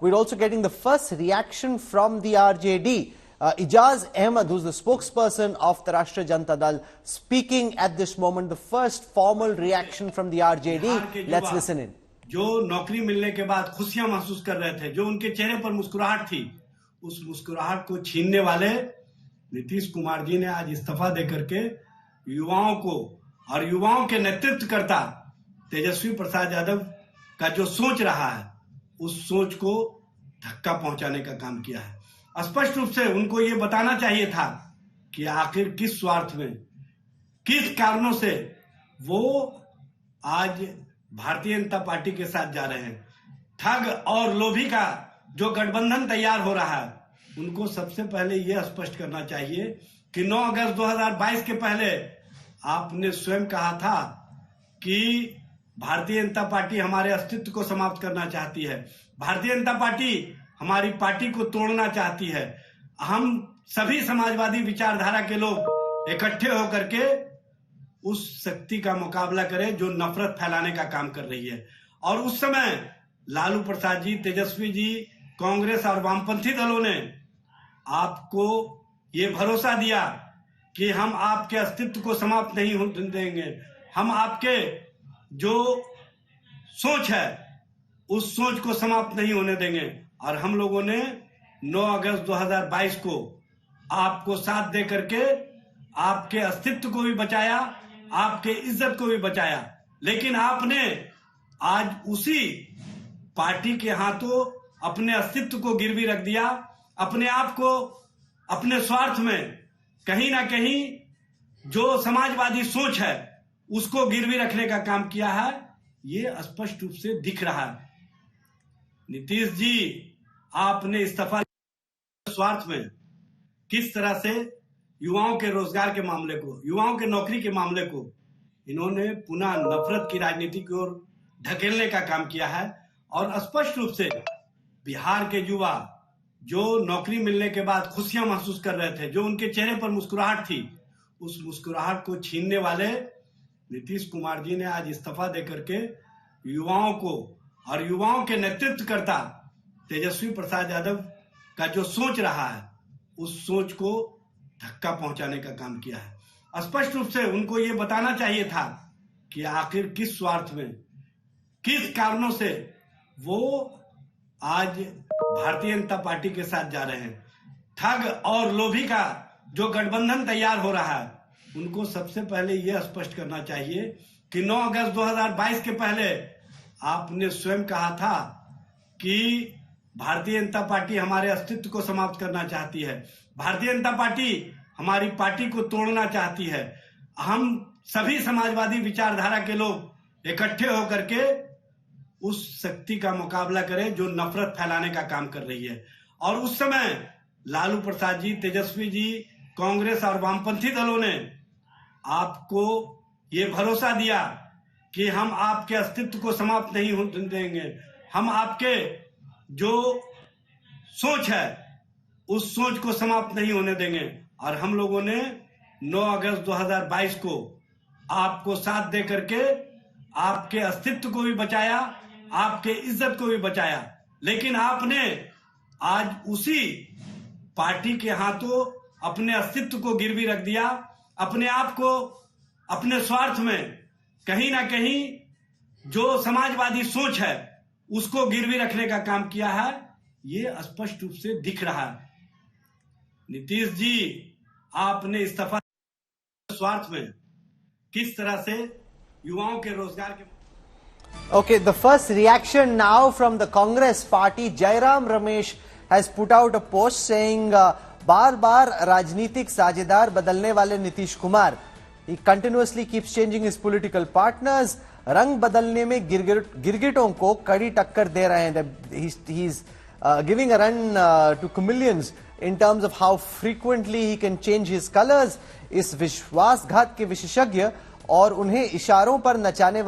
we're also getting the first reaction from the RJD. Ijaz Ahmed, who's the spokesperson of the Rashtriya Janata Dal, speaking at this moment. The first formal reaction from the RJD. Let's listen in. जो नौकरी मिलने के बाद खुशियां महसूस कर रहे थे, जो उनके चेहरे पर मुस्कुराहट थी, उस मुस्कुराहट को छीनने वाले नीतीश कुमार जी ने आज इस्तीफा देकर के युवाओं को और युवाओं के नेतृत्वकर्ता तेजस्वी प्रसाद यादव का जो सोच रहा है, उस सोच को धक्का पहुंचाने का काम किया है। स्पष्ट रूप से उनको ये बताना चाहिए था कि आखिर किस स्वार्थ में, किस कारणों से वो आज भारतीय जनता पार्टी के साथ जा रहे हैं। ठग और लोभी का जो गठबंधन तैयार हो रहा है, उनको सबसे पहले यह स्पष्ट करना चाहिए कि 9 अगस्त 2022 के पहले आपने स्वयं कहा था कि भारतीय जनता पार्टी हमारे अस्तित्व को समाप्त करना चाहती है, भारतीय जनता पार्टी हमारी पार्टी को तोड़ना चाहती है। हम सभी समाजवादी विचारधारा के लोग इकट्ठे होकर के उस शक्ति का मुकाबला करें जो नफरत फैलाने का काम कर रही है। और उस समय लालू प्रसाद जी, तेजस्वी जी, कांग्रेस और वामपंथी दलों ने आपको ये भरोसा दिया कि हम आपके अस्तित्व को समाप्त नहीं होने देंगे, हम आपके जो सोच है उस सोच को समाप्त नहीं होने देंगे। और हम लोगों ने 9 अगस्त 2022 को आपको साथ दे करके आपके अस्तित्व को भी बचाया, आपके इज्जत को भी बचाया। लेकिन आपने आज उसी पार्टी के हाथों अपने अस्तित्व को गिरवी रख दिया, अपने आप को अपने स्वार्थ में कहीं ना कहीं जो समाजवादी सोच है उसको गिरवी रखने का काम किया है। ये स्पष्ट रूप से दिख रहा है। नीतीश जी, आपने इस्तीफा स्वार्थ में किस तरह से युवाओं के रोजगार के मामले को, युवाओं के नौकरी के मामले को इन्होंने पुनः नफरत की राजनीति की ओर ढकेलने का काम किया है। और स्पष्ट रूप से बिहार के युवा जो नौकरी मिलने के बाद खुशियां महसूस कर रहे थे, जो उनके चेहरे पर मुस्कुराहट थी, उस मुस्कुराहट को छीनने वाले नीतीश कुमार जी ने आज इस्तीफा देकर के युवाओं को और युवाओं के नेतृत्वकर्ता तेजस्वी प्रसाद यादव का जो सोच रहा है, उस सोच को धक्का पहुंचाने का काम किया है। स्पष्ट रूप से उनको ये बताना चाहिए था कि आखिर किस स्वार्थ में, किस कारणों से वो आज भारतीय जनता पार्टी के साथ जा रहे हैं। ठग और लोभी का जो गठबंधन तैयार हो रहा है, उनको सबसे पहले यह स्पष्ट करना चाहिए कि 9 अगस्त 2022 के पहले आपने स्वयं कहा था कि भारतीय जनता पार्टी हमारे अस्तित्व को समाप्त करना चाहती है, भारतीय जनता पार्टी हमारी पार्टी को तोड़ना चाहती है। हम सभी समाजवादी विचारधारा के लोग इकट्ठे होकर के उस शक्ति का मुकाबला करें जो नफरत फैलाने का काम कर रही है। और उस समय लालू प्रसाद जी, तेजस्वी जी, कांग्रेस और वामपंथी दलों ने आपको ये भरोसा दिया कि हम आपके अस्तित्व को समाप्त नहीं होने देंगे, हम आपके जो सोच है उस सोच को समाप्त नहीं होने देंगे। और हम लोगों ने 9 अगस्त 2022 को आपको साथ दे करके आपके अस्तित्व को भी बचाया, आपके इज्जत को भी बचाया। लेकिन आपने आज उसी पार्टी के हाथों अपने अस्तित्व को गिरवी रख दिया, अपने आप को अपने स्वार्थ में कहीं ना कहीं जो समाजवादी सोच है उसको गिरवी रखने का काम किया है। ये स्पष्ट रूप से दिख रहा है। नीतीश जी, आपने इस्तीफा स्वार्थ में किस तरह से युवाओं के रोजगार के Okay, the first reaction now from the Congress party. Jairam Ramesh has put out a post saying, बार-बार राजनीतिक साझेदार बदलने वाले Nitish Kumar. He continuously keeps changing his political partners. रंग बदलने में गिरगिटों को कड़ी टक्कर दे रहे हैं. He's giving a run to chameleons in terms of how frequently he can change his colors. इस विश्वासघात के विशेषज्ञ और उन्हें इशारों पर नचाने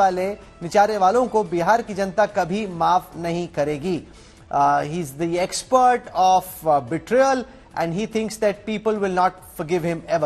वालों को बिहार की जनता कभी माफ नहीं करेगी. He is the expert of betrayal and he thinks that people will not forgive him ever.